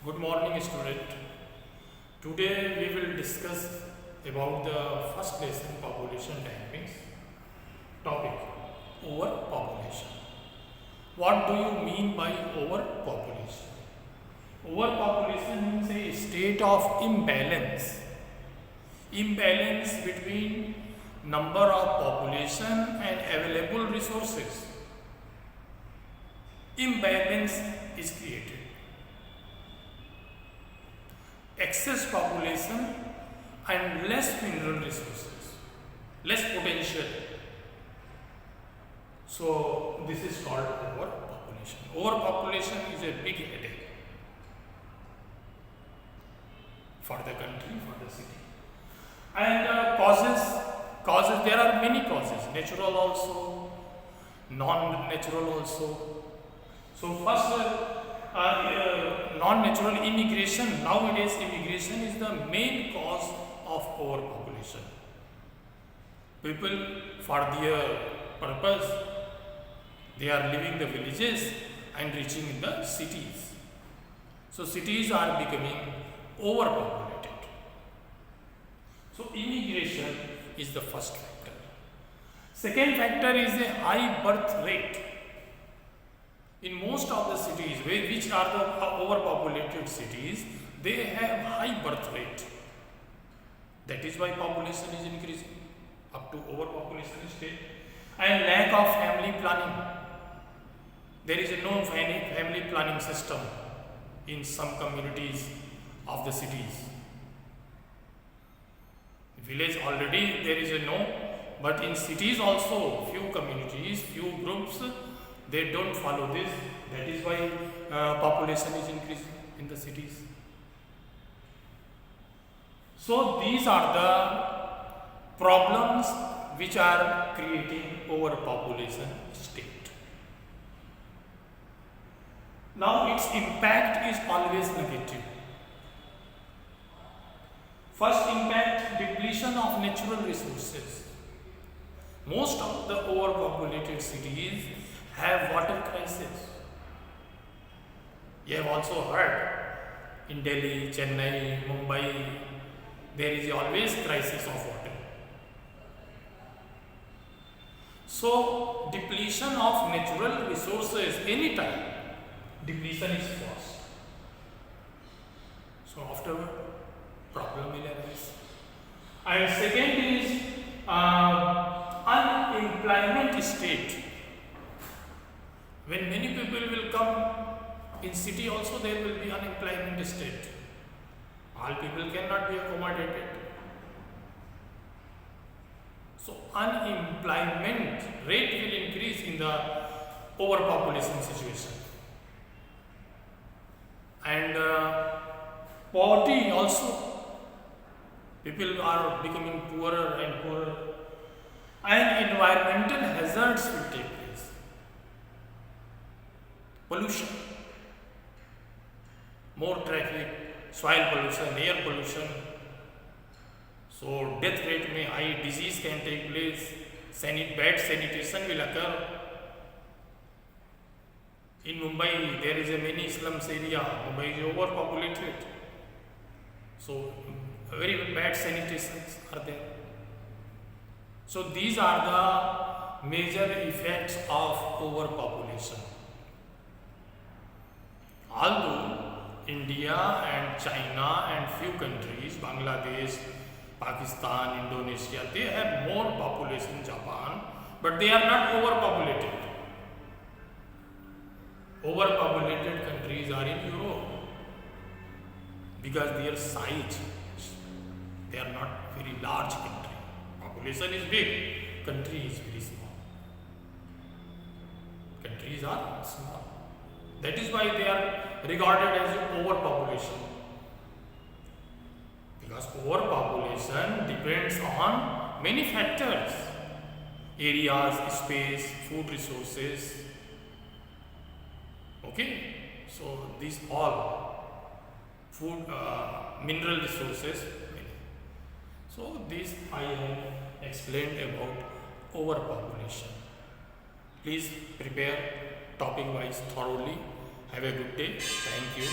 Good morning, student. Today we will discuss about the first lesson, population dynamics. Topic: overpopulation. What do you mean by overpopulation? Overpopulation means a state of imbalance between number of population and available resources. Imbalance is created. Excess population and less mineral resources, less potential. So this is called overpopulation. Overpopulation is a big headache for the country, for the city. And causes, there are many causes, natural also, non-natural also. So first, non-natural immigration. Nowadays immigration is the main cause of overpopulation. People, for their purpose, they are leaving the villages and reaching in the cities. So cities are becoming overpopulated. So immigration is the first factor. Second factor is a high birth rate. In most of the cities, which are the overpopulated cities, they have high birth rate. That is why population is increasing up to overpopulation state. And lack of family planning. There is no family planning system in some communities of the cities. Village already there is a no, but in cities also few communities, few groups, they don't follow this. That is why population is increasing in the cities. So these are the problems which are creating overpopulation state. Now its impact is always negative. First impact, depletion of natural resources. Most of the overpopulated cities have water crisis. You have also heard in Delhi, Chennai, Mumbai, there is always crisis of water. So depletion of natural resources, anytime depletion is forced. So afterward, problem will arise. And second is unemployment state. When many people will come in city also, there will be unemployment state. All people cannot be accommodated. So unemployment rate will increase in the overpopulation situation. And poverty also. People are becoming poorer and poorer. And environmental hazards will take place. Pollution, more traffic, soil pollution, air pollution. So death rate may high, disease can take place, bad sanitation will occur. In Mumbai, there is a many slums area. Mumbai is overpopulated. So very bad sanitations are there. So these are the major effects of overpopulation. Although India and China and few countries, Bangladesh, Pakistan, Indonesia, they have more population, Japan, but they are not overpopulated. Overpopulated countries are in Europe because their size, they are not very large country. Population is big, country is very small. Countries are small. That is why they are regarded as overpopulation. Because overpopulation depends on many factors. Areas, space, food resources. Okay, so these all food, mineral resources. So this I have explained about overpopulation. Please prepare topic wise thoroughly. Have a good day. Thank you.